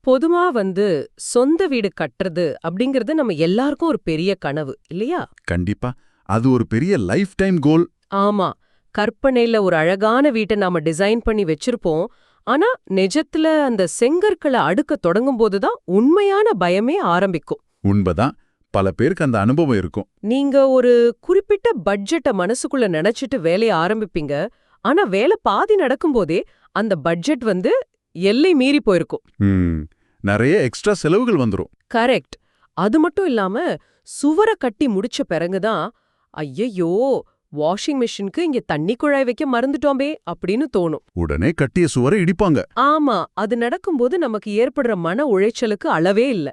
பொதுவா சொந்த வீடு கட்டுறது அப்படிங்கிறது நம்ம எல்லாருக்கும் ஒரு பெரிய கனவு இல்லையா? கண்டிப்பா. அது ஒரு பெரிய லைஃப் டைம் கோல். ஆமா. கற்பனையில ஒரு அழகான வீட்டை நாம டிசைன் பண்ணி வச்சிருப்போம். ஆனா நிஜத்துல அந்த செங்கற்களை அடுக்க தொடங்கும்போது தான் உண்மையான பயமே ஆரம்பிக்கும். உண்மைதான். பல பேருக்கு அந்த அனுபவம் இருக்கும். நீங்க ஒரு குறிப்பிட்ட பட்ஜெட்ட மனசுக்குள்ள நினைச்சிட்டு வேலைய ஆரம்பிப்பீங்க. ஆனா வேலை பாதி நடக்கும்போதே அந்த பட்ஜெட் எல்லை மீறி போயிருக்கும். நிறைய எக்ஸ்ட்ரா செலவுகள் வந்துரும். கரெக்ட். அது மட்டும் இல்லாம சுவர கட்டி முடிச்ச பிறகுதான் ஐயையோ வாஷிங் மெஷினுக்கு இங்க தண்ணி குழாய் வைக்க மறந்துட்டோமே அப்படின்னு தோணும். உடனே கட்டிய சுவரை இடிப்பாங்க. ஆமா, அது நடக்கும்போது நமக்கு ஏற்படுற மன உளைச்சலுக்கு அளவே இல்ல.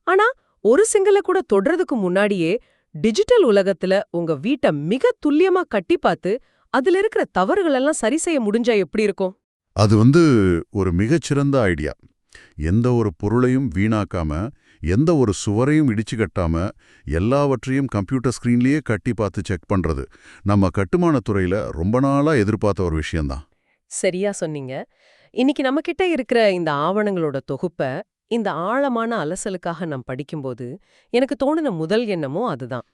ஆனா ஒரு சிங்கலை கூட தொடுறதுக்கு முன்னாடியே டிஜிட்டல் உலகத்துல உங்க வீட்டை மிக துல்லியமா கட்டி பார்த்து அதுல இருக்கிற தவறுகள் எல்லாம் சரி செய்ய முடிஞ்சா எப்படி இருக்கும்? அது ஒரு மிகச்சிறந்த ஐடியா. எந்த ஒரு பொருளையும் வீணாக்காம, எந்த ஒரு சுவரையும் இடிச்சு கட்டாம, எல்லாவற்றையும் கம்ப்யூட்டர் ஸ்கிரீன்லயே கட்டி பார்த்து செக் பண்றது நம்ம கட்டுமானத் துறையில ரொம்ப நாளா எதிர்பார்த்த ஒரு விஷயம்தான். சரியா சொன்னீங்க. இன்னைக்கு நம்ம கிட்ட இருக்கிற இந்த ஆவணங்களோட தொகுப்ப இந்த ஆழமான அலசலுக்காக நான் படிக்கும்போது எனக்கு தோணுன முதல் எண்ணமும் அதுதான்.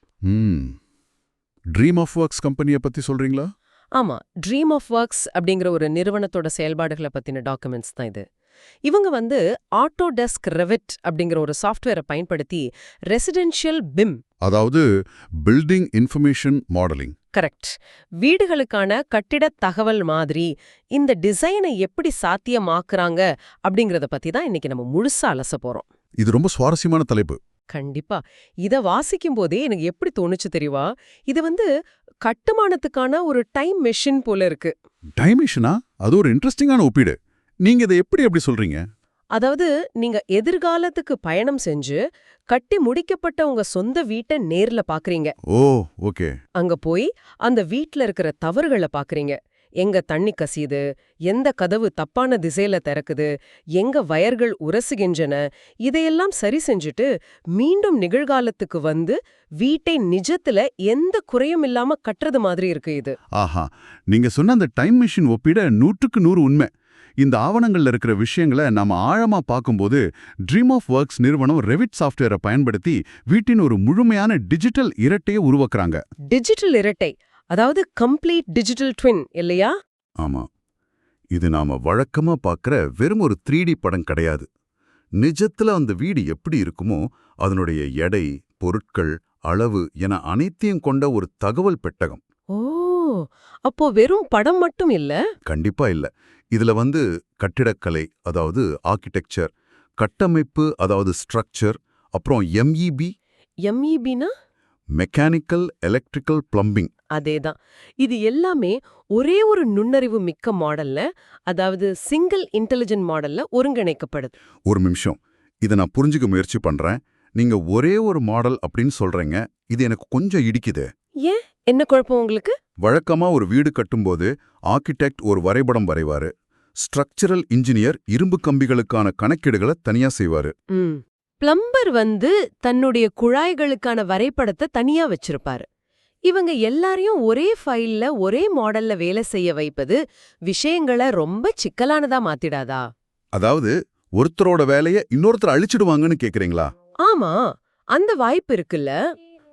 ட்ரீம் ஆஃப் ஒர்க்ஸ் கம்பெனியை பத்தி சொல்றீங்களா? ஆமா, ட்ரீம் ஆஃப் ஒர்க்ஸ் அப்படிங்கிற ஒரு நிறுவனத்தோட செயல்பாடுகளை பத்தின டாக்குமெண்ட்ஸ் தான் இது. இவங்க ஆட்டோடெஸ்க் ரெவிட் அப்படிங்கிற ஒரு சாஃப்ட்வேரை பயன்படுத்தி ரெசிடென்ஷியல் பிம், அதாவது பில்டிங் இன்ஃபர்மேஷன் மாடலிங், கரெக்ட், வீடுகளுக்கான கட்டிட தகவல் மாதிரி இந்த டிசைனை எப்படி சாத்தியமாக்குறாங்க அப்படிங்கறத பத்தி தான் இன்னைக்கு நம்ம முழுசா அலச போறோம். இது ரொம்ப சுவாரஸ்யமான தலைப்பு. கண்டிப்பா. இத வாசிக்கும் போதே எனக்கு எப்படி தோணுச்சு தெரியுமா? இது கட்டுமானத்துக்கான ஒரு டைம் மெஷின் போல இருக்கு. டைம் மெஷினா? அது ஒரு இன்ட்ரெஸ்டிங்கான ஒப்பீடு. நீங்க இதை எப்படி சொல்றீங்க? அதாவது நீங்க எதிர்காலத்துக்கு பயணம் செஞ்சு கட்டி முடிக்கப்பட்ட உங்க சொந்த வீட்டை நேர்ல பாக்குறீங்க. ஓ, ஓகே. அங்க போய் அந்த வீட்ல இருக்கிற தவறுகளை பாக்குறீங்க. எங்க தண்ணி கசியுது, எந்த கதவு தப்பான திசையில திறக்குது, எங்க வயர்கள் உரசுகின்றன, இதையெல்லாம் சரி செஞ்சுட்டு மீண்டும் நிகழ்காலத்துக்கு வீட்டை நிஜத்துல எந்த குறையும் இல்லாம கட்டுறது மாதிரி இருக்கு இது. ஆஹா, நீங்க சொன்ன அந்த டைம் மெஷின் ஒப்பீட 100க்கு 100 உண்மை. இந்த ஆவணங்கள்ல இருக்கிற விஷயங்களை நாம ஆழமா பார்க்கும்போது ட்ரீம் ஆஃப் ஒர்க்ஸ் நிறுவனம் ரெவிட் சாஃப்ட்வேரை பயன்படுத்தி வீட்டின் ஒரு முழுமையான டிஜிட்டல் இரட்டையை உருவாக்குறாங்க. டிஜிட்டல் இரட்டை, அதாவது கம்ப்ளீட் டிஜிட்டல் ட்வின் இல்லையா? ஆமா. இது நாம வழக்கமா பார்க்குற வெறும் ஒரு 3D படம் கிடையாது. நிஜத்துல அந்த வீடு எப்படி இருக்குமோ அதனுடைய எடை, பொருட்கள், அளவு என அனைத்தையும் கொண்ட ஒரு தகவல் பெட்டகம். ஓ, அப்போ வெறும் படம் மட்டும் இல்ல? கண்டிப்பா இல்ல. இதுல கட்டிடக்கலை, அதாவது ஆர்கிடெக்சர், கட்டமைப்பு, அதாவது ஸ்ட்ரக்சர், அப்புறம் எம்இபி. எம்இபினா? Mechanical, electrical, plumbing. அதேதான். இது எல்லாமே ஒரே ஒரு நுண்ணறிவு மிக்க மாடல்ல, அதாவது சிங்கிள் இன்டெலிஜென்ட் மாடல்ல ஒருங்கிணைக்கப்படுது. ஒரு நிமிஷம், இதை நான் புரிஞ்சுக்க முயற்சி பண்றேன். நீங்க ஒரே ஒரு மாடல் அப்படின்னு சொல்றீங்க, இது எனக்கு கொஞ்சம் இடிக்குது. ஏன், என்ன குழப்பம் உங்களுக்கு? வழக்கமா ஒரு வீடு கட்டும்போது ஆர்கிடெக்ட் ஒரு வரைபடம் வரைவாரு, ஸ்ட்ரக்சரல் இன்ஜினியர் இரும்பு கம்பிகளுக்கான கணக்கீடுகளை தனியா செய்வாரு. பிளம்பர் தன்னுடைய குழாய்களுக்கான வரைபடத்தை தனியா வச்சிருப்பாரு. இவங்க எல்லாரையும் ஒரே ஃபைல்ல ஒரே மாடல்ல வேலை செய்ய வைப்பது விஷயங்களை ரொம்ப சிக்கலானதா மாத்திடாதா? அதாவது ஒருத்தரோட வேலையை இன்னொருத்தர் அழிச்சிடுவாங்கன்னு கேக்குறீங்களா? ஆமா, அந்த வாய்ப்பு இருக்குல்ல.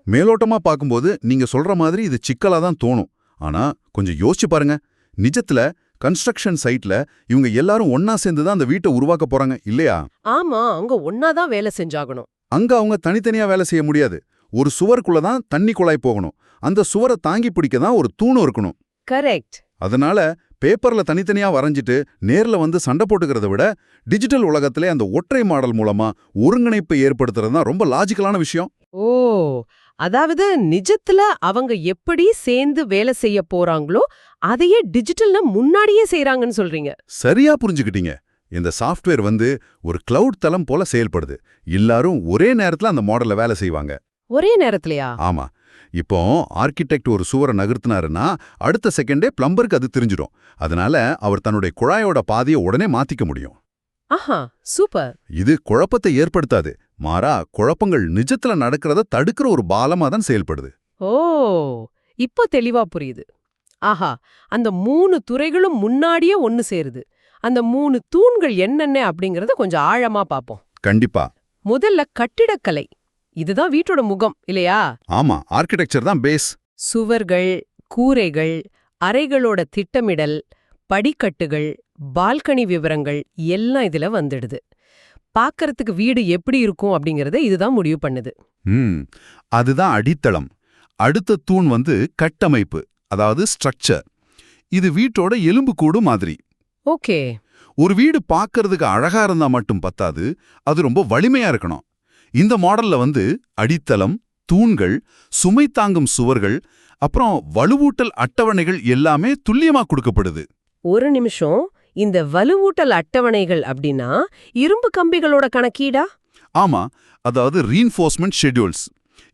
மேலோட்டமா பார்க்கும்போது நீங்க சொல்ற மாதிரி இது சிக்கலா தான் தோணும். ஆனா கொஞ்சம் யோசிச்சு பாருங்க. நிஜத்துல கன்ஸ்ட்ரக்ஷன் சைட்ல இவங்க எல்லாரும் ஒன்னா சேர்ந்து தான் அந்த வீட்டை உருவாக்க போறாங்க இல்லையா? ஆமா, அங்க ஒன்னாதான் வேலை செஞ்சாகணும். அங்க அவங்க தனித்தனியா வேலை செய்ய முடியாது. ஒரு சுவருக்குள்ள தான் தண்ணி குழாய் போகணும். அந்த சுவரை தாங்கி பிடிக்க தான் ஒரு தூண் இருக்கணும். கரெக்ட். அதனால பேப்பர்ல தனித்தனியா வரைஞ்சிட்டு நேர்ல சண்டை போட்டுக்கிறத விட டிஜிட்டல் உலகத்திலே அந்த ஒற்றை மாடல் மூலமா ஒருங்கிணைப்பை ஏற்படுத்துறது தான் ரொம்ப லாஜிக்கலான விஷயம். ஓ, அதாவது நிஜத்துல அவங்க எப்படி சேர்ந்து வேலை செய்ய போறாங்களோ அதையே டிஜிட்டல்ல முன்னாடியே செய்யறாங்கன்னு சொல்றீங்க. சரியா புரிஞ்சுக்கிட்டீங்க. இந்த சாஃப்ட்வேர் ஒரு கிளவுட் தளம் போல செயல்படுது. எல்லாரும் ஒரே நேரத்துல அந்த மாடல்ல வேலை செய்வாங்க. ஒரே நேரத்துலயா? ஆமா. இப்போ ஆர்கிடெக்ட் ஒரு சுவரை நகர்த்தினாருன்னா அடுத்த செகண்டே பிளம்பருக்கு அது தெரிஞ்சிடும். அதனால அவர் தன்னுடைய குழாயோட பாதையை உடனே மாத்திக்க முடியும். ஆஹா, சூப்பர். இது குழப்பத்தை ஏற்படுத்தாது. மாறா குழப்பங்கள் நிஜத்துல நடக்கிறத தடுக்கிற ஒரு பாலமா தான் செயல்படுது. ஓ, இப்போ தெளிவா புரியுது. ஆஹா, அந்த 3 துறைகளும் முன்னாடியே ஒன்னு சேருது. அந்த 3 தூண்கள் என்னென்ன அப்படிங்கறத கொஞ்சம் ஆழமா பாப்போம். கண்டிப்பா. முதல்ல கட்டிடக்கலை. இதுதான் வீட்டோட முகம் இல்லையா? ஆமா, ஆர்க்கிடெக்சர் தான் பேஸ். சுவர்கள், கூரைகள், அறைகளோட திட்டமிடல், படிக்கட்டுகள், பால்கனி விவரங்கள் எல்லாம் இதுல வந்துடுது. பார்க்கறதுக்கு வீடு எப்படி இருக்கும் அப்படிங்கறத இதுதான் முடிவு பண்ணுது. அதுதான் அடித்தளம். அடுத்த தூண் கட்டமைப்பு, அதாவது ஸ்ட்ரக்சர். இது வீட்டோட எலும்புக்கூடு மாதிரி. ஓகே. ஒரு வீடு பார்க்கறதுக்கு அழகா இருந்தா மட்டும் பத்தாது, அது ரொம்ப வலிமையா இருக்கணும். இந்த மாடல்ல அடித்தளம், தூண்கள், சுமை தாங்கும் சுவர்கள், அப்புறம் வலுவூட்டல் அட்டவணைகள் எல்லாமே துல்லியமா கொடுக்கப்படுது. ஒரு நிமிஷம், இந்த வலுவூட்டல் அட்டவணைகள் அப்படின்னா இரும்பு கம்பிகளோட கணக்கீடா? ஆமா, அதாவது ரீன்ஃபோர்ஸ்மெண்ட் ஷெட்யூல்ஸ்.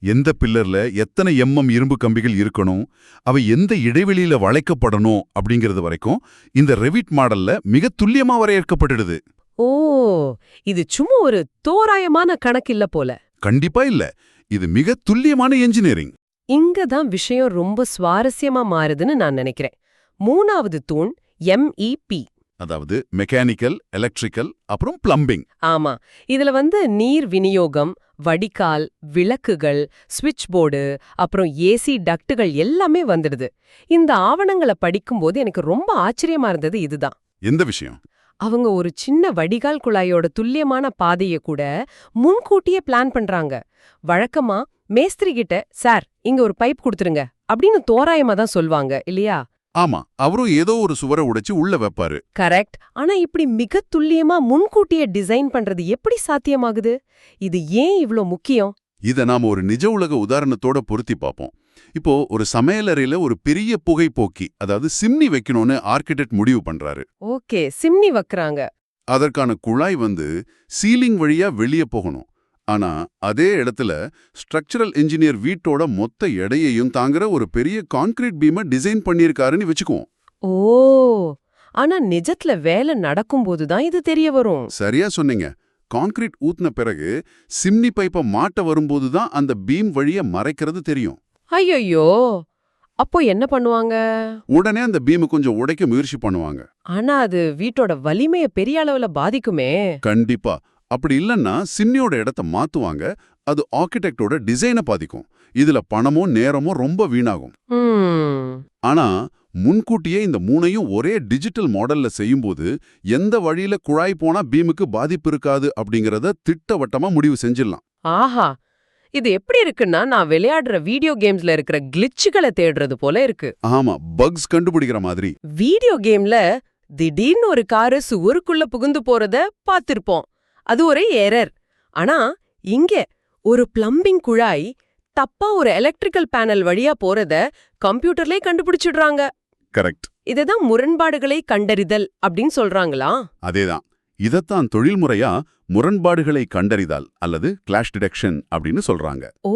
எந்த பில்லர்ல எத்தனை இரும்பு கம்பிகள் இருக்கணும், அவை எந்த இடைவெளியில வளைக்கப்படணும் அப்படிங்கிறது வரைக்கும் இந்த ரெவிட் மாடல்ல மிக துல்லியமா வரையறுக்கப்பட்டுடுது. ஓ, இது சும்மா ஒரு தோராயமான கணக்கில்ல போல. கண்டிப்பா இல்ல, இது மிக துல்லியமான என்ஜினியரிங். இங்க தான் விஷயம் ரொம்ப சுவாரஸ்யமா மாறுதுன்னு நான் நினைக்கிறேன். 3வது தூண் MEP. அதாவது மெக்கானிக்கல், எலக்ட்ரிக்கல், அப்புறம் பிளம்பிங். ஆமா, இதுல நீர் விநியோகம், வடிகால், விளக்குகள், ஸ்விட்ச் போர்டு, அப்புறம் ஏசி டக்டுகள் எல்லாமே வந்துடுது. இந்த ஆவணங்களை படிக்கும்போது எனக்கு ரொம்ப ஆச்சரியமா இருந்தது இதுதான். எந்த விஷயம்? அவங்க ஒரு சின்ன வடிகால் குழாயோட துல்லியமான பாதையை கூட முன்கூட்டியே பிளான் பண்றாங்க. வழக்கமா மேஸ்திரி கிட்ட சார் இங்க ஒரு பைப் கொடுத்துருங்க அப்படின்னு தோராயமா தான் சொல்வாங்க இல்லையா? ஆமா, அவரும் ஏதோ ஒரு சுவரை உடைச்சு உள்ள வைப்பாரு. கரெக்ட். ஆனா இப்படி மிக துல்லியமா முன்கூட்டியே டிசைன் பண்றது எப்படி சாத்தியமாகுது? இது ஏன் இவ்ளோ முக்கியம்? இத நாம ஒரு நிஜ உலக உதாரணத்தோட பொருத்தி பார்ப்போம். இப்போ ஒரு சமையலறையில ஒரு பெரிய புகைப்போக்கி, அதாவது சிம்னி வைக்கணும்னு ஆர்கிடெக்ட் முடிவு பண்றாரு. ஓகே, சிம்னி வைக்கறாங்க. அதற்கான குழாய் சீலிங் வழியா வெளியே போகணும். ஆனா அதே இடத்துல ஸ்ட்ரக்சரல் இன்ஜினியர் வீட்டோட மொத்த எடையையும் தாங்குற ஒரு பெரிய கான்கிரீட் பீமை டிசைன் பண்ணியிருக்காருன்னு வச்சுக்குவோம். ஓ, ஆனா நிஜத்துல வேலை நடக்கும்போது தான் இது தெரிய வரும். சரியா சொன்னீங்க. கான்கிரீட் ஊத்துன பிறகு சிம்னி பைப்பை மாட்ட வரும்போது தான் அந்த பீம் வழிய மறைக்கிறது தெரியும். ஐயோ, அப்போ என்ன பண்ணுவாங்க? உடனே அந்த பீமை கொஞ்சம் உடைக்க முயற்சி பண்ணுவாங்க. ஆனா அது வீட்டோட வலிமையை பெரிய அளவுல பாதிக்குமே. கண்டிப்பா. அப்படி இல்லன்னா சிம்னியோட இடத்த மாத்துவாங்க. அது ஆர்கிடெக்டோட டிசைனை பாதிக்கும். இதுல பணமும் நேரமும் ரொம்ப வீணாகும். ஆனா முன்கூட்டியே இந்த மூணையும் ஒரே டிஜிட்டல் மாடல்ல செய்யும்போது எந்த வழியில குழாய் போனா பீமுக்கு பாதிப்பு இருக்காது அப்படிங்கறத திட்டவட்டமா முடிவு செஞ்சிடலாம். ஆஹா, இது எப்படி இருக்குன்னா நான் விளையாடுற வீடியோ கேம்ஸ்ல இருக்கிற கிளிச்சுகளை தேடுறது போல இருக்கு. ஆமா, பக்ஸ் கண்டுபிடிக்கிற மாதிரி. வீடியோ கேம்ல திடீர்னு ஒரு காரு சுவருக்குள்ள புகுந்து போறத பாத்திருப்போம். அது ஒரு எரர். ஆனா இங்க ஒரு பிளம்பிங் குழாய் தப்பா ஒரு எலக்ட்ரிக்கல் பேனல் வழியா போறத கம்ப்யூட்டர்லயே கண்டுபிடிச்சிடுறாங்க. கரெக்ட். இததான் முரண்பாடுகளை கண்டறிதல் அப்படின்னு சொல்றாங்களா? அதேதான். இதத்தான் தொழில்முறையா முரண்பாடுகளை கண்டறிதல் அல்லது கிளாஷ் டிடெக்ஷன் அப்படின்னு சொல்றாங்க. ஓ,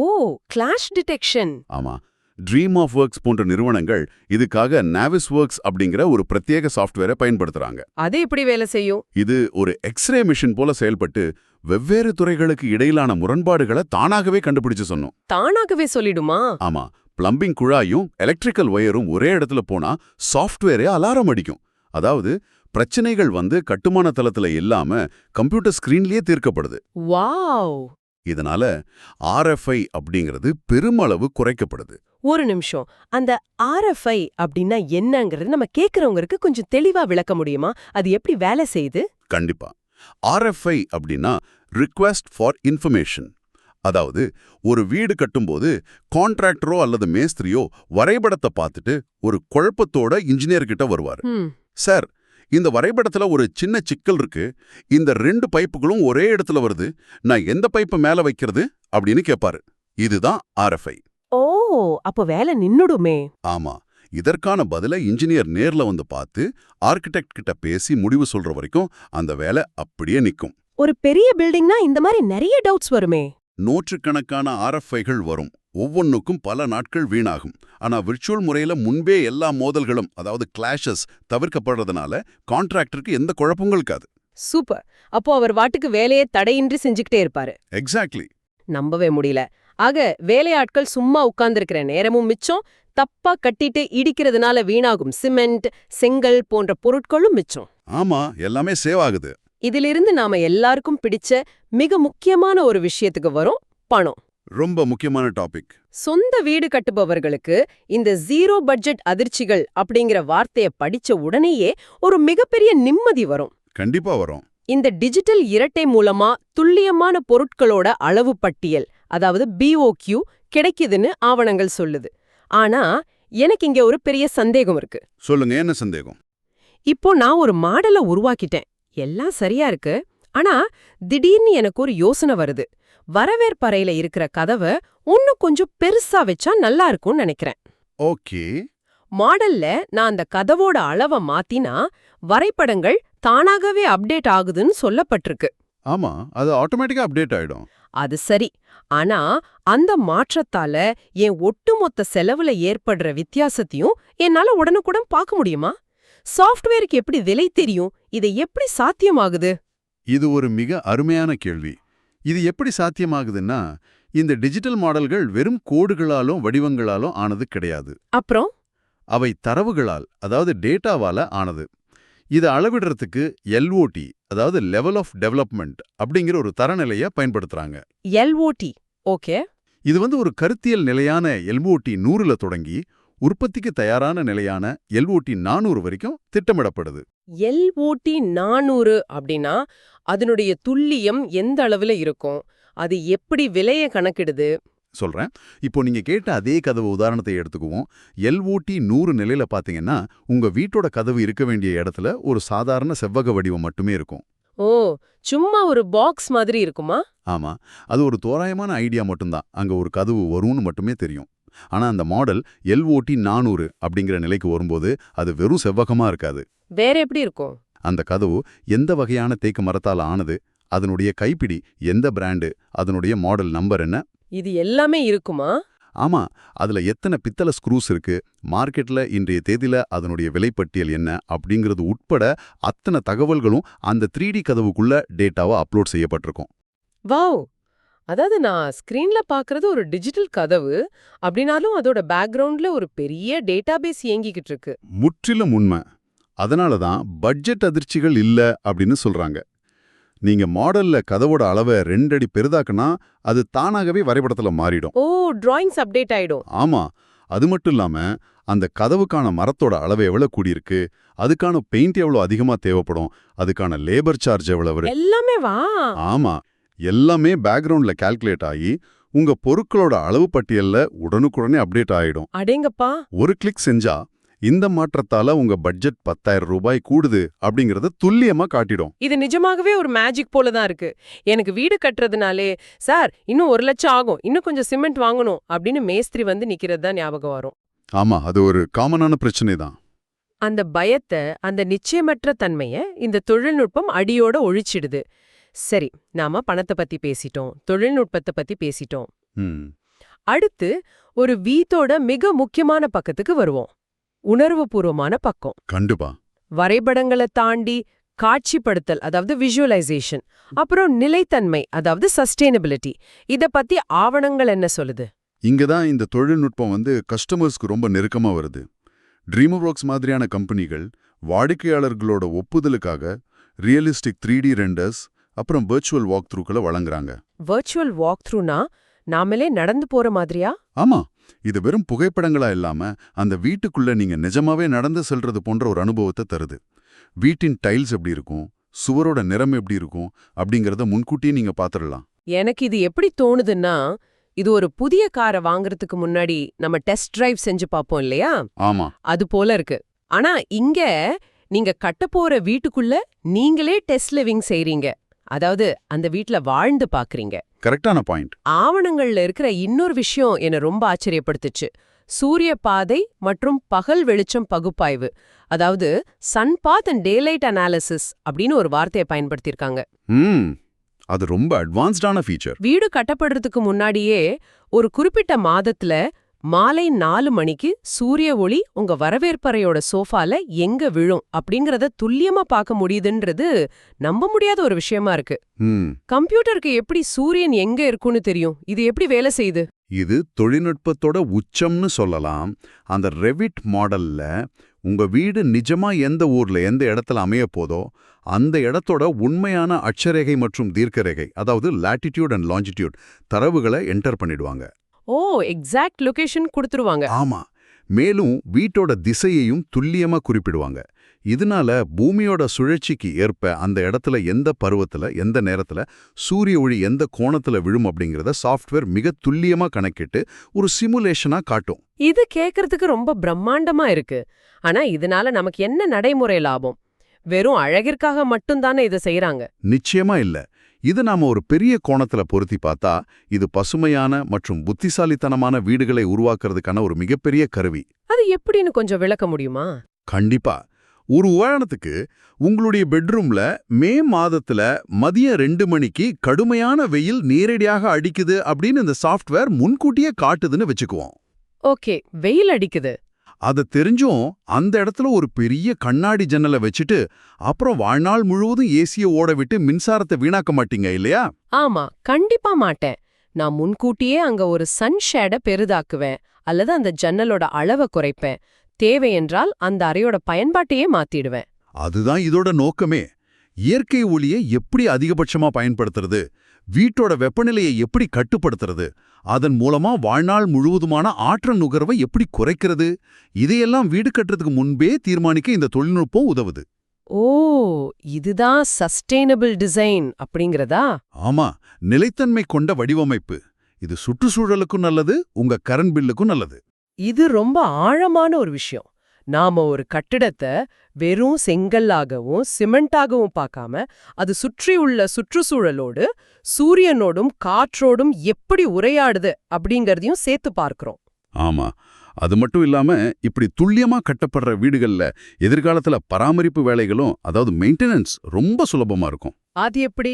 கிளாஷ் டிடெக்ஷன். ஆமா, ட்ரீம் ஆஃப் ஒர்க்ஸ் போன்ற நிறுவனங்கள் இதுக்காக நாவிஸ் ஒர்க்ஸ் அப்படிங்கிற ஒரு பிரத்யேக சாஃப்ட்வேரை பயன்படுத்துறாங்க. அது எப்படி வேலை செய்யும்? இது ஒரு எக்ஸ்ரே மிஷின் போல செயல்பட்டு வெவ்வேறு துறைகளுக்கு இடையிலான முரண்பாடுகளை தானாகவே கண்டுபிடிச்சு சொன்னோம். தானாகவே சொல்லிடுமா? ஆமா, பிளம்பிங் குழாயும் எலக்ட்ரிக்கல் ஒயரும் ஒரே இடத்துல போனா சாஃப்ட்வேரே அலாரம் அடிக்கும். அதாவது பிரச்சனைகள் கட்டுமான தளத்துல இல்லாம கம்ப்யூட்டர் ஸ்கிரீன்லயே தீர்க்கப்படுது. வாவ்! இதனால RFI அப்படிங்கிறது பெருமளவு குறைக்கப்படுது. ஒரு நிமிஷம், அந்த RFI அப்படின்னா என்னங்கிறது நம்ம கேக்குறவங்களுக்கு கொஞ்சம் தெளிவா விளக்க முடியுமா? அது எப்படி வேலை செய்யுது? கண்டிப்பா. RFI அப்படின்னா ரிக்வெஸ்ட் ஃபார் இன்ஃபர்மேஷன். அதாவது ஒரு வீடு கட்டும்போது கான்ட்ராக்டரோ அல்லது மேஸ்திரியோ வரைபடத்தை பார்த்துட்டு ஒரு குழப்பத்தோட இன்ஜினியர் கிட்ட வருவார். சார், இந்த வரைபடத்துல ஒரு சின்ன சிக்கல் இருக்கு. இந்த 2 பைப்புகளும் ஒரே இடத்துல வருது. நான் எந்த பைப்பை மேல வைக்கிறது அப்படின்னு கேட்பாரு. இதுதான் RFI. ஓ, அப்போ வேலை நின்னுடுமே. ஆமா, இதற்கான பதில இன்ஜினியர் நேர்ல பார்த்து ஆர்கிடெக்ட் கிட்ட பேசி முடிவு சொல்ற வரைக்கும் அந்த வேலை அப்படியே நிக்கும். ஒரு பெரிய பில்டிங்னா இந்த மாதிரி நிறைய டவுட்ஸ் வருமே. நூற்றுக்கணக்கான RFIகள் வரும். ஒவ்வொன்னுக்கும் பல நாட்கள் வீணாகும். ஆனா விர்ச்சுவல் முறையில முன்பே எல்லா மோதல்களும், அதாவது கிளாஷஸ் தவிர்க்கப்படுறதுனால கான்ட்ராக்டருக்கு எந்த குழப்பமும் இருக்காது. சூப்பர். அப்போ அவர் வாட்டுக்கு வேலையை தடையின்றி செஞ்சுக்கிட்டே இருப்பாரு. எக்ஸாக்ட்லி. நம்பவே முடியல. ஆக வேலையாட்கள் சும்மா உட்கார்ந்திருக்கிற நேரமும் மிச்சம், தப்பா கட்டிட்டு இடிக்கிறதுனால வீணாகும் சிமெண்ட், செங்கல் போன்ற பொருட்களும் மிச்சம். ஆமா, எல்லாமே சேவ் ஆகுது. இதிலிருந்து நாம எல்லாருக்கும் பிடிச்ச மிக முக்கியமான ஒரு விஷயத்துக்கு வரும், பணம். ரொம்ப முக்கியமான டாபிக். சொந்த வீடு கட்டுபவர்களுக்கு இந்த ஜீரோ பட்ஜெட் அதிர்ச்சிகள் அப்படிங்கிற வார்த்தைய படிச்ச உடனேயே ஒரு மிகப்பெரிய நிம்மதி வரும். கண்டிப்பா வரும். இந்த டிஜிட்டல் இரட்டை மூலமா துல்லியமான பொருட்களோட அளவு பட்டியல், அதாவது BOQ கிடைக்குதுன்னு ஆவணங்கள் சொல்லுது. ஆனா எனக்கு இங்க ஒரு பெரிய சந்தேகம் இருக்கு. சொல்லுங்க, என்ன சந்தேகம்? இப்போ நான் ஒரு மாடலை உருவாக்கிட்டேன், எல்லாம் சரியா இருக்கு. ஆனா திடீர்னு எனக்கு ஒரு யோசனை வருது. வரவேற்பறையில இருக்கிற கதவை இன்னும் கொஞ்சம் பெருசா வச்சா நல்லா இருக்கும்னு நினைக்கிறேன். ஓகே. மாடல்ல நான் அந்த கதவோட அளவை மாத்தினா வரைபடங்கள் தானாகவே அப்டேட் ஆகுதுன்னு சொல்லப்பட்டிருக்கு. ஆமா, அது ஆட்டோமேட்டிக்கா அப்டேட் ஆயிடும். அது சரி. ஆனா அந்த மாற்றத்தால என் ஒட்டுமொத்த செலவுல ஏற்படுற வித்தியாசத்தையும் என்னால உடனுக்குடன் பார்க்க முடியுமா? சாஃப்ட்வேருக்கு எப்படி விலை தெரியும்? இதை எப்படி சாத்தியமாகுது? இது ஒரு மிக அருமையான கேள்வி. இது எப்படி சாத்தியமாகுதுன்னா, இந்த டிஜிட்டல் மாடல்கள் வெறும் கோடுகளாலும் வடிவங்களாலும் ஆனது கிடையாது. அப்புறம் அவை தரவுகளால், அதாவது டேட்டாவால ஆனது. இதை அளவிடுறதுக்கு LOT, அதாவது லெவல் ஆஃப் டெவலப்மெண்ட் அப்படிங்கிற ஒரு தரநிலையை பயன்படுத்துறாங்க. LOT. ஓகே. இது ஒரு கருத்தியல் நிலையான LOT 100ல தொடங்கி உற்பத்திக்கு தயாரான நிலையான LOT 400 வரைக்கும் திட்டமிடப்படுது. LOT 400 அப்படின்னா அதனுடைய துல்லியம் எந்த அளவுல இருக்கும்? அது எப்படி விலைய கணக்கிடுது? சொல்றேன். இப்போ நீங்க கேட்ட அதே கதவு உதாரணத்தை எடுத்துக்குவோம். LOT 100 நிலையில பாத்தீங்கன்னா, உங்க வீட்டோட கதவு இருக்க வேண்டிய இடத்துல ஒரு சாதாரண செவ்வக வடிவம் மட்டுமே இருக்கும். ஓ, சும்மா ஒரு பாக்ஸ் மாதிரி இருக்குமா? ஆமா, அது ஒரு தோராயமான ஐடியா மட்டும்தான். அங்க ஒரு கதவு வரும்னு மட்டுமே தெரியும். ஆனா அந்த மாடல் LOT 400 அப்படிங்கிற நிலைக்கு வரும்போது அது வெறும் செவ்வகமா இருக்காது. வேற எப்படி இருக்கும்? அந்த கதவு எந்த வகையான தேக்கு மரத்தால் ஆனது, அதனுடைய கைப்பிடி எந்த பிராண்டு, அதனுடைய மாடல் நம்பர் என்ன, இது எல்லாமே இருக்குமா? ஆமா, அதுல எத்தனை பித்தளை ஸ்க்ரூஸ் இருக்கு, மார்க்கெட்ல இன்றைய தேதியில அதனுடைய விலைப்பட்டியல் என்ன அப்படிங்கிறது உட்பட அத்தனை தகவல்களும் அந்த 3D கதவுக்குள்ள டேட்டாவா அப்லோட் செய்யப்பட்டிருக்கும். வாவ்! அதாவது நான் ஸ்கிரீன்ல பாக்குறது ஒரு டிஜிட்டல் கதவு, அப்படினாலும் அதோட பேக்ரவுண்ட்ல ஒரு பெரிய டேட்டாபேஸ் இயங்கிக்கிட்டு இருக்கு. முற்றிலும் உண்மை. அதனால தான் பட்ஜெட் அதிர்ச்சிகள் இல்ல அப்படின்னு சொல்றாங்க. நீங்க மாடல்ல கதவோட அளவை 2 அடி பெரிதாக்குனா அது தானாகவே வரைபடத்துல மாறிடும். ஓ, டிராயிங்ஸ் அப்டேட் ஆயிடும். ஆமா, அது மட்டும் இல்லாம அந்த கதவுக்கான மரத்தோட அளவு எவ்வளவு கூடியிருக்கு, அதுக்கான பெயிண்ட் எவ்வளவு அதிகமா தேவைப்படும், அதுக்கான லேபர் சார்ஜ் எவ்வளவு. எல்லாமே வா. ஆமா, எல்லாமே பேக்ரவுண்ட்ல கால்குலேட் ஆகி உங்க பொருட்களோட அளவு பட்டியல்ல உடனுக்குடனே அப்டேட் ஆயிடும். அடேங்கப்பா. ஒரு கிளிக் செஞ்சா இந்த மாற்றத்தால உங்க பட்ஜெட் 10,000 ரூபாய் கூடுது அப்படிங்கறத துல்லியமா காட்டிடும். இது நிஜமாகவே ஒரு மேஜிக் போல தான் இருக்கு. எனக்கு வீடு கட்டுறதுனாலே, சார் இன்னும் 1 லட்சம் ஆகும், இன்னும் கொஞ்சம் சிமெண்ட் வாங்கணும் அப்படின்னு மேஸ்திரி வந்து நிக்கிறது தான் ஞாபகம் வரும். ஆமா, அது ஒரு காமனான பிரச்சனை தான். அந்த பயத்தை, அந்த நிச்சயமற்ற தன்மைய இந்த தொழில்நுட்பம் அடியோட ஒழிச்சிடுது. சரி, நாம பணத்தை பத்தி பேசிட்டோம், தொழில்நுட்பத்தை பத்தி பேசிட்டோம். அடுத்து ஒரு வீட்டோட மிக முக்கியமான பக்கத்துக்கு வருவோம். உணர்வுபூர்வமான பக்கம். கண்டிப்பா. வரைபடங்களை தாண்டி காட்சிப்படுத்தல், அதாவது விஷுவலைசேஷன், அப்புறம் நிலைத்தன்மை, அதாவது சஸ்டெயினபிலிட்டி. இத பத்தி ஆவணங்கள் என்ன சொல்லுது? இங்கதான் இந்த தொழில்நுட்பம் கஸ்டமர்ஸ்க்கு ரொம்ப நெருக்கமா வருது. ட்ரீம்வொர்க்ஸ் மாதிரியான கம்பெனிகள் வாடிக்கையாளர்களோட ஒப்புதலுக்காக ரியலிஸ்டிக் 3D ரெண்டர்ஸ் அப்புறம் வெர்ச்சுவல் வாக் த்ரூக்களை வழங்குறாங்க. வெர்ச்சுவல் வாக் த்ரூனா நாமளே நடந்து போற மாதிரியா? ஆமா, இது வெறும் புகைப்படங்களா இல்லாம அந்த வீட்டுக்குள்ள நீங்க நிஜமாவே நடந்து செல்றது போன்ற ஒரு அனுபவத்தை தருது. வீட்டின் டைல்ஸ் எப்படி இருக்கும், சுவரோட நிறம் எப்படி இருக்கும் அப்படிங்கறத முன்கூட்டியே நீங்க பாத்துடலாம். எனக்கு இது எப்படி தோணுதுன்னா, இது ஒரு புதிய காரை வாங்குறதுக்கு முன்னாடி நம்ம டெஸ்ட் டிரைவ் செஞ்சு பாப்போம் இல்லையா? ஆமா, அது போல இருக்கு. ஆனா இங்க நீங்க கட்டப்போற வீட்டுக்குள்ள நீங்களே டெஸ்ட் லிவிங் செய்றீங்க. அதாவது அந்த வீட்ல வாழ்ந்து பாக்குறீங்க. கரெக்டான பாயிண்ட். ஆவணங்கள்ல இருக்கிற இன்னொரு விஷயம் என்ன ரொம்ப ஆச்சரியப்படுத்துச்சு. சூரிய பாதை மற்றும் பகல் வெளிச்சம் பகுப்பாய்வு, அதாவது sun path and daylight analysis அப்படின்னு ஒரு வார்த்தையை பயன்படுத்தியிருக்காங்க. அது ரொம்ப அட்வான்ஸ்டான ஃபீச்சர். வீடு கட்டப்படுறதுக்கு முன்னாடியே ஒரு குறிப்பிட்ட மாதத்துல மாலை 4 மணிக்கு சூரிய ஒளி உங்க வரவேற்பறையோட சோஃபால எங்க விழும் அப்படிங்கறத துல்லியமா பார்க்க முடியுதுன்றது நம்ப முடியாத ஒரு விஷயமா இருக்கு. கம்ப்யூட்டருக்கு எப்படி சூரியன் எங்க இருக்குன்னு தெரியும்? இது எப்படி வேலை செய்யுது? இது தொழில்நுட்பத்தோட உச்சம்னு சொல்லலாம். அந்த ரெவிட் மாடல்ல உங்க வீடு நிஜமா எந்த ஊர்ல எந்த இடத்துல அமைய போதோ அந்த இடத்தோட உண்மையான அட்சரேகை மற்றும் தீர்க்கரேகை, அதாவது லாட்டிடியூட் அண்ட் லாஞ்சிடியூட் தரவுகளை என்டர் பண்ணிடுவாங்க. ஓ, எக்ஸாக்ட் லொகேஷன் கொடுத்துருவாங்க. ஆமா. மேலும் வீட்டோட திசையையும் துல்லியமா குறிப்பிடுவாங்க. இதனால பூமியோட சுழற்சிக்கு ஏற்ப அந்த இடத்துல எந்த பருவத்துல எந்த நேரத்துல சூரிய ஒளி எந்த கோணத்துல விழும் அப்படிங்கறத சாஃப்ட்வேர் மிக துல்லியமா கணக்கிட்டு ஒரு சிமுலேஷனா காட்டும். இது கேக்குறதுக்கு ரொம்ப பிரம்மாண்டமா இருக்கு. ஆனா இதனால நமக்கு என்ன நடைமுறை லாபம்? வெறும் அழகிற்காக மட்டும்தானே இதை செய்யறாங்க? நிச்சயமா இல்ல. இது நாம ஒரு பெரிய கோணத்துல பொருத்தி பார்த்தா இது பசுமையான மற்றும் புத்திசாலித்தனமான வீடுகளை உருவாக்குறதுக்கான ஒரு மிகப்பெரிய கருவி. அது எப்படின்னு கொஞ்சம் விளக்க முடியுமா? கண்டிப்பா. ஒரு உதாரணத்துக்கு, உங்களுடைய பெட்ரூம்ல மே மாதத்துல மதியம் 2 மணிக்கு கடுமையான வெயில் நேரடியாக அடிக்குது அப்படின்னு இந்த சாஃப்ட்வேர் முன்கூட்டியே காட்டுதுன்னு வச்சுக்குவோம். ஓகே, வெயில் அடிக்குது. அதை தெரிஞ்சும் அந்த இடத்துல ஒரு பெரிய கண்ணாடி ஜன்னலை வச்சுட்டு அப்புறம் வாழ்நாள் முழுவதும் ஏசியை ஓட விட்டு மின்சாரத்தை வீணாக்க மாட்டீங்க இல்லையா? ஆமா, கண்டிப்பா மாட்டேன். நான் முன்கூட்டியே அங்க ஒரு சன் ஷேட பெரிதாக்குவேன் அல்லது அந்த ஜன்னலோட அளவை குறைப்பேன். தேவையென்றால் அந்த அறையோட பயன்பாட்டையே மாத்திடுவேன். அதுதான் இதோட நோக்கமே. இயற்கை ஒளியை எப்படி அதிகபட்சமா பயன்படுத்துறது, வீட்டோட வெப்பநிலையை எப்படி கட்டுப்படுத்துறது, அதன் மூலமா வாழ்நாள் முழுவதுமான ஆற்றல் நுகர்வை எப்படி குறைக்கிறது, இதையெல்லாம் வீடு கட்டுறதுக்கு முன்பே தீர்மானிக்க இந்த தொழில்நுட்பம் உதவுது. ஓ, இதுதான் சஸ்டெய்னபிள் டிசைன் அப்படிங்கறதா? ஆமா, நிலைத்தன்மை கொண்ட வடிவமைப்பு. இது சுற்றுச்சூழலுக்கும் நல்லது, உங்க கரண்ட் பில்லுக்கும் நல்லது. இது ரொம்ப ஆழமான ஒரு விஷயம். நாம ஒரு கட்டிடத்தை வெறும் செங்கல்லாகவும் சிமெண்டாகவும் பார்க்காம அது சுற்றியுள்ள சுற்றுச்சூழலோடு சூரியனோடும் காற்றோடும் எப்படி உரையாடுது அப்படிங்கறதையும் சேர்த்து பார்க்கிறோம். ஆமா, அது மட்டும் இல்லாம இப்படி துல்லியமா கட்டப்படுற வீடுகள்ல எதிர்காலத்துல பராமரிப்பு வேலைகளும், அதாவது மெயின்டெனன்ஸ் ரொம்ப சுலபமா இருக்கும். அது எப்படி?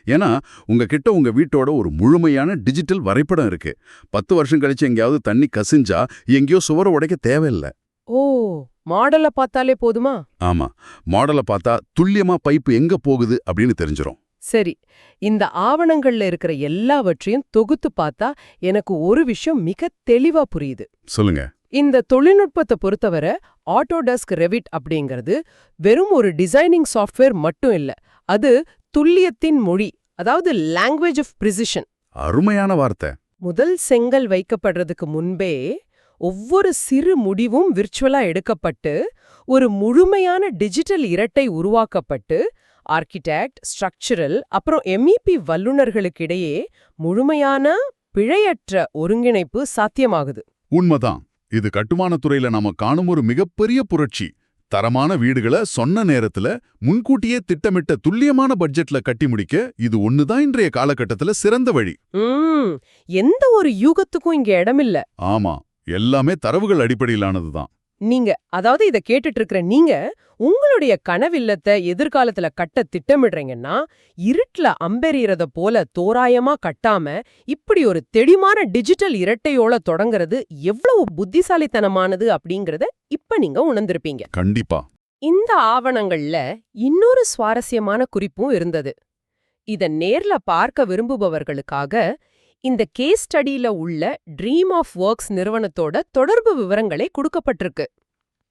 ஏன்னா உங்ககிட்ட உங்க வீட்டோட ஒரு முழுமையான டிஜிட்டல் வரைபடம் இருக்கு. 10 வருஷம் கழிச்சு எங்கேயாவது தண்ணி கசிஞ்சா எங்கேயோ சுவரை உடைக்க தேவையில்லை. ஓ, மாடலை பார்த்தாலே போதுமா? ஆமா, மாடலை பார்த்தா துல்லியமா பைப்பு எங்க போகுது அப்படின்னு தெரிஞ்சிரும். சரி, இந்த ஆவணங்கள்ல இருக்கிற எல்லாவற்றையும் தொகுத்து பார்த்தா எனக்கு ஒரு விஷயம் மிக தெளிவா புரியுது. சொல்லுங்க. இந்த தொழில்நுட்பத்தை பொறுத்தவரை ஆட்டோடெஸ்க் ரெவிட் அப்படிங்கிறது வெறும் ஒரு டிசைனிங் சாஃப்ட்வேர் மட்டும் இல்ல. அது துல்லியத்தின் மொழி, அதாவது லாங்குவேஜ் ஆஃப் பிரிசிஷன். அருமையான வார்த்தை. முதல் செங்கல் வைக்கப்படுறதுக்கு முன்பே ஒவ்வொரு சிறு முடிவும் விர்ச்சுவலா எடுக்கப்பட்டு ஒரு முழுமையான டிஜிட்டல் இரட்டை உருவாக்கப்பட்டு ஆர்கிடெக்ட், ஸ்ட்ரக்சரல் அப்புறம் MEP வல்லுநர்களுக்கிடையே முழுமையான பிழையற்ற ஒருங்கிணைப்பு சாத்தியமாகுது. உண்மைதான். இது கட்டுமானத் துறையில நாம காணும் ஒரு மிகப்பெரிய புரட்சி. தரமான வீடுகளை சொன்ன நேரத்துல முன்கூட்டியே திட்டமிட்ட துல்லியமான பட்ஜெட்ல கட்டி முடிக்க இது ஒண்ணுதான் இன்றைய காலகட்டத்துல சிறந்த வழி. எந்த ஒரு யூகத்துக்கும் இங்க இடமில்ல. ஆமா, எல்லாமே தரவுகள் அடிப்படையிலானதுதான். நீங்க, அதாவது இத கேட்டுட்டு இருக்கிற நீங்க உங்களுடைய கனவில்லத்தை எதிர்காலத்துல கட்ட திட்டமிடுறீங்கன்னா இருட்ல அம்பெறியறத போல தோராயமா கட்டாம இப்படி ஒரு தெளிவான டிஜிட்டல் இரட்டையோட தொடங்குறது எவ்வளவு புத்திசாலித்தனமானது அப்படிங்கறத இப்ப நீங்க உணர்ந்திருப்பீங்க. கண்டிப்பா. இந்த ஆவணங்கள்ல இன்னொரு சுவாரஸ்யமான குறிப்பும் இருந்தது. இத நேர்ல பார்க்க விரும்புபவர்களுக்காக இந்த கேஸ் ஸ்டடியில உள்ள ட்ரீம் ஆஃப் ஒர்க்ஸ் நிறுவனத்தோட தொடர்பு விவரங்களை கொடுக்கப்பட்டிருக்கு.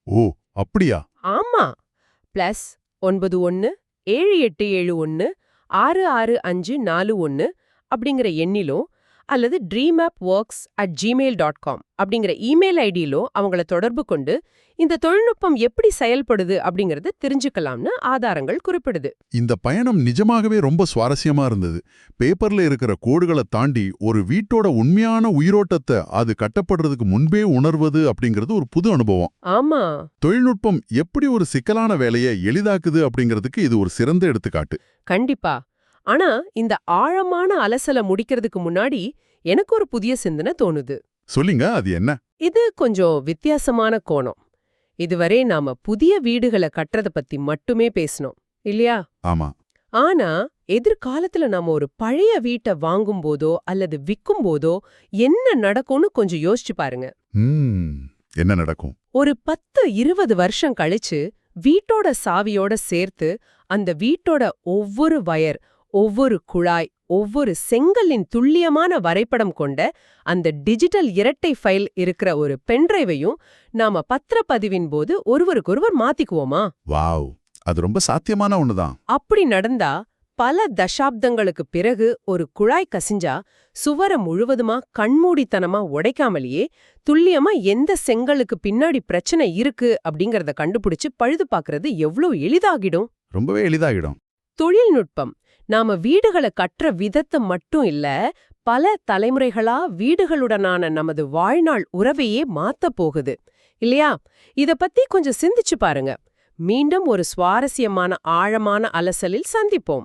ஓ, அப்படியா? ஆமா, +91 7871 66541 அப்படிங்கிற எண்ணிலோ அல்லது dreamapworks@gmail.com அப்படிங்கிற இமெயில் ஐடியிலோ அவங்கள தொடர்பு கொண்டு இந்த தொழில்நுட்பம் எப்படி செயல்படுது அப்படிங்கறது தெரிஞ்சுக்கலாம்னு ஆதாரங்கள் குறிப்பிடுது. இந்த பயணம் நிஜமாகவே ரொம்ப சுவாரஸ்யமா இருந்தது. பேப்பர்ல இருக்கிற கோடுகளை தாண்டி ஒரு வீட்டோட உண்மையான உயிரோட்டத்தை அது கட்டப்படுறதுக்கு முன்பே உணர்வது அப்படிங்கிறது ஒரு புது அனுபவம். ஆமா, தொழில்நுட்பம் எப்படி ஒரு சிக்கலான வேலையை எளிதாக்குது அப்படிங்கிறதுக்கு இது ஒரு சிறந்த எடுத்துக்காட்டு. கண்டிப்பா. ஆனா இந்த ஆழமான அலசலை முடிக்கிறதுக்கு முன்னாடி எனக்கு ஒரு புதிய சிந்தனை தோணுது. சொல்லுங்க, அது என்ன? இது கொஞ்சம் வித்தியாசமான கோணம். இதுவரை நாம புதிய வீடுகளை கட்டுறத பத்தி மட்டுமே பேசணும் இல்லையா? ஆமா. ஆனா எதிர்காலத்துல நாம ஒரு பழைய வீட்டை வாங்கும் போதோ அல்லது விற்கும் போதோ என்ன நடக்கும்னு கொஞ்சம் யோசிச்சு பாருங்க. என்ன நடக்கும்? ஒரு 10-20 வருஷம் கழிச்சு வீட்டோட சாவியோட சேர்த்து அந்த வீட்டோட ஒவ்வொரு வயர், ஒவ்வொரு குழாய், ஒவ்வொரு செங்கலின் துல்லியமான வரைபடம் கொண்ட அந்த டிஜிட்டல் இரட்டை ஃபைல் இருக்கிற ஒரு பென்டிரைவையும் நாம பத்திரப்பதிவின் போது ஒருவருக்கொருவர் மாத்திக்குவோமா? வாவ், அது ரொம்ப சாத்தியமான ஒண்ணுதான். அப்படி நடந்தா பல தசாப்தங்களுக்கு பிறகு ஒரு குழாய் கசிஞ்சா சுவர முழுவதுமா கண்மூடித்தனமா உடைக்காமலேயே துல்லியமா எந்த செங்கலுக்கு பின்னாடி பிரச்சனை இருக்கு அப்படிங்கறத கண்டுபிடிச்சு பழுது பார்க்கறது எவ்வளவு எளிதாகிடும். ரொம்பவே எளிதாகிடும். தொழில்நுட்பம் நாம வீடுகளை கட்டுற விதத்தை மட்டும் இல்ல, பல தலைமுறைகளா வீடுகளுடனான நமது வாழ்நாள் உறவையே மாத்தப் போகுது இல்லையா? இத பத்தி கொஞ்சம் சிந்திச்சு பாருங்க. மீண்டும் ஒரு சுவாரஸ்யமான ஆழமான அலசலில் சந்திப்போம்.